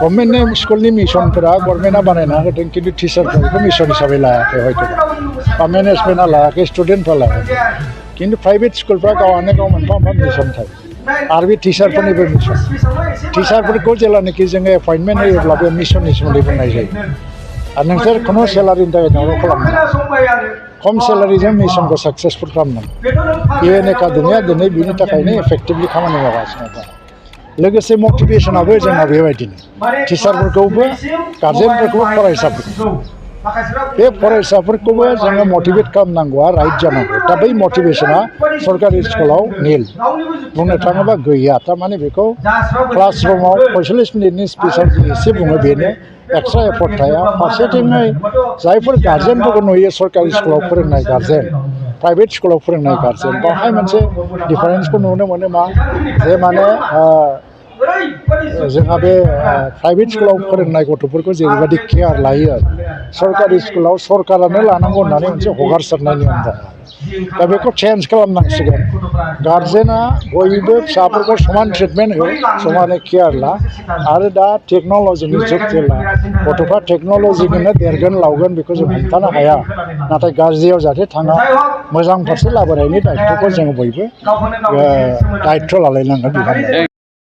government स्कुलनि मिशनफोरा गभर्नमेन्टआ बानायना होदों खिन्थु टिचारफोरखौ मिशन हिसाबै लायाखै हयथ' बा मेनेजमेन्टआ लायाखै स्टुडेन्टफ्रा लायाखै खिन्थु प्राइभेट स्कुलफ्रा गावआनो गाव मोनफा मोनफा मिशन थायो आरो बे टिचारफोरनिबो मिशन टिचारफोरखौ जेब्लानाखि जोङो एपइन्टमेन्ट होयोब्ला बे मिशननि सोमोन्दै बुंनाय जायो आरो नोंसोर खुनु सेलारिनि थाखाय दावराव खालामनाङा खम सेलारिजों मिशनखौ साक्सेसफुल खालामनांगौ इउएन एकाडेमिया दिनै बिनि थाखायनो एफेक्टिभलि खामानि मावगासिनो दं लोगोसे मटिभेसनाबो जोंहा बेबायदिनो टिचारफोरखौबो गार्जेनफोरखौबो फरायसाफोरखौ बे फरायसाफोरखौबो जोङो मटिभेट खालामनांगौआ राइट जानांगौ दा बै मटिभेसना सरकारि स्कुलाव निल बुंनो थाङोबा गैया थारमाने बेखौ क्लासरुमाव 45 मिनिटनि स्पिचआव जि एसे बुङो बेनो एक्सट्रा एफर्ट थाया फारसेथिङै जायफोर गार्जेनफोरखौ नुयो सरकारि स्कुलाव फोरोंनाय गार्जेन प्राइभेट स्कुलाव फोरोंनाय गार्जेन बावहाय मोनसे डिफारेन्सखौ नुनो मोनो मा जे माने जोंहा बे प्राइभेट स्कुलाव फोरोंनाय गथ'फोरखौ जेरैबायदि केयार लायो सरकारि स्कुलाव सरकारानो लानांगौ होननानै मोनसे हगारसारनाय नियम दं दा बेखौ चेन्ज खालामनांसिगोन गार्जेना बयबो फिसाफोरखौ समान ट्रिटमेन्ट हो समानै केयार ला आरो दा टेक्न'लजिनि जुग जेला गथ'फ्रा टेक्न'लजिजोंनो देरगोन लावगोन बेखौ जों हमथानो हाया नाथाय गाज्रियाव जाहाथे थाङा मोजां फारसे लाबोनायनि दायित्वखौ जों बयबो दायित्व लालायनांगोन बिबान